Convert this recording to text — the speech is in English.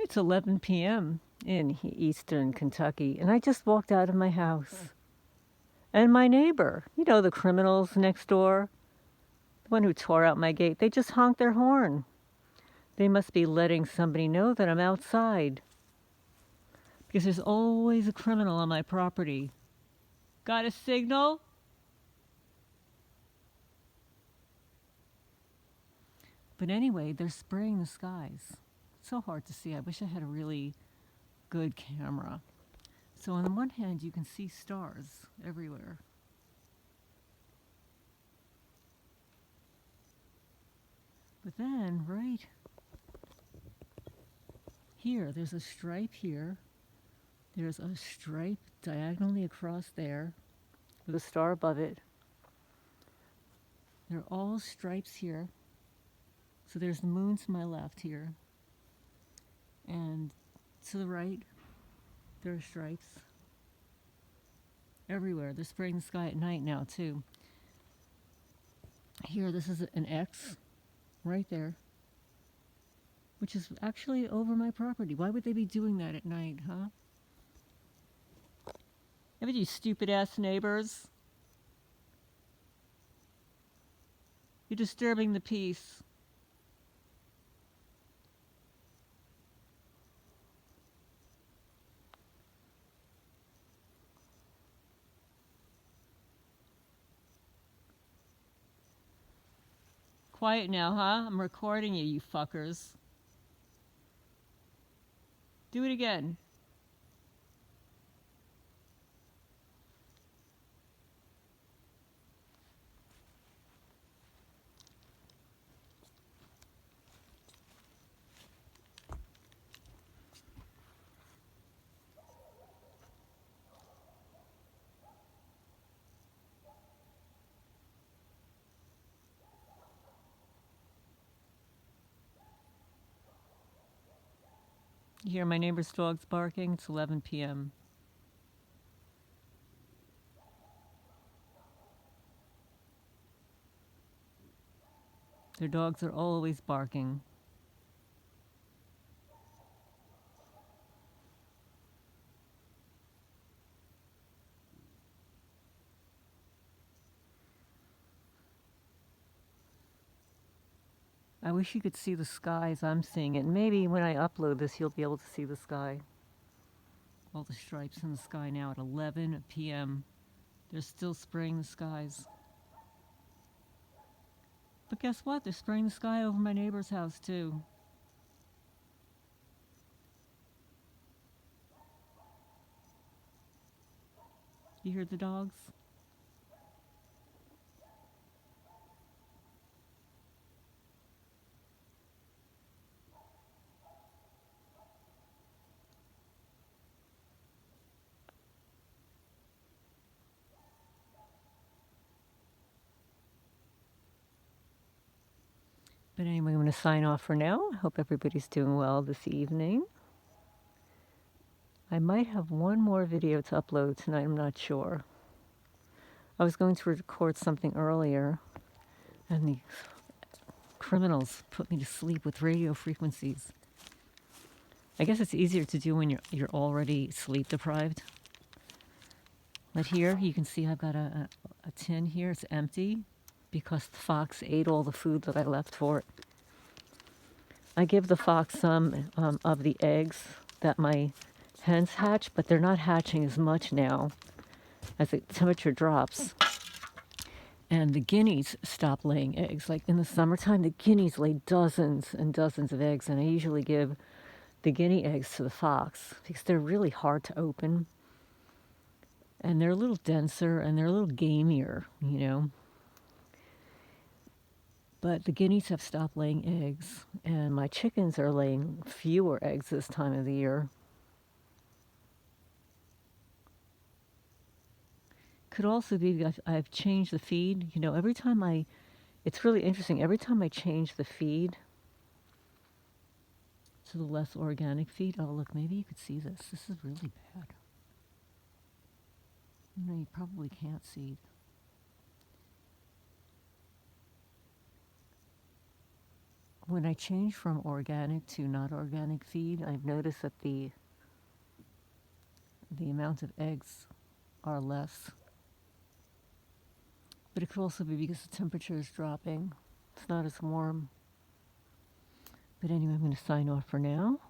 It's 11 p.m. in eastern Kentucky, and I just walked out of my house. And my neighbor, you know, the criminals next door, the one who tore out my gate, they just honked their horn. They must be letting somebody know that I'm outside. Because there's always a criminal on my property. Got a signal? But anyway, they're spraying the skies. It's so hard to see. I wish I had a really good camera. So on the one hand, you can see stars everywhere. But then, right here, there's a stripe here. There's a stripe diagonally across there with a star above it. They're all stripes here. So there's the moon to my left here. And to the right, there are stripes. Everywhere. They're spraying the sky at night now, too. Here, this is an X right there, which is actually over my property. Why would they be doing that at night, huh? Ever you stupid-ass neighbors? You're disturbing the peace. Quiet now, huh? I'm recording you, you fuckers. Do it again. You hear my neighbor's dogs barking? It's 11 p.m. Their dogs are always barking. I wish you could see the sky as I'm seeing it. Maybe when I upload this, you'll be able to see the sky. All the stripes in the sky now at 11 p.m. They're still spraying the skies. But guess what? They're spraying the sky over my neighbor's house, too. You hear the dogs? But anyway, I'm going to sign off for now. I hope everybody's doing well this evening. I might have one more video to upload tonight. I'm not sure. I was going to record something earlier, and the criminals put me to sleep with radio frequencies. I guess it's easier to do when you're already sleep deprived. But here, you can see I've got a tin here. It's empty because the fox ate all the food that I left for it. I give the fox some of the eggs that my hens hatch, but they're not hatching as much now as the temperature drops. And the guineas stop laying eggs. Like in the summertime, the guineas lay dozens and dozens of eggs, and I usually give the guinea eggs to the fox because they're really hard to open. And they're a little denser and they're a little gamier, you know. But the guineas have stopped laying eggs, and my chickens are laying fewer eggs this time of the year. Could also be I've changed the feed. You know, it's really interesting. Every time I change the feed to the less organic feed, oh look, maybe you could see this. This is really bad. You know, you probably can't see. when I change from organic to not organic feed, I've noticed that the amount of eggs are less. But it could also be because the temperature is dropping. It's not as warm. But anyway, I'm going to sign off for now.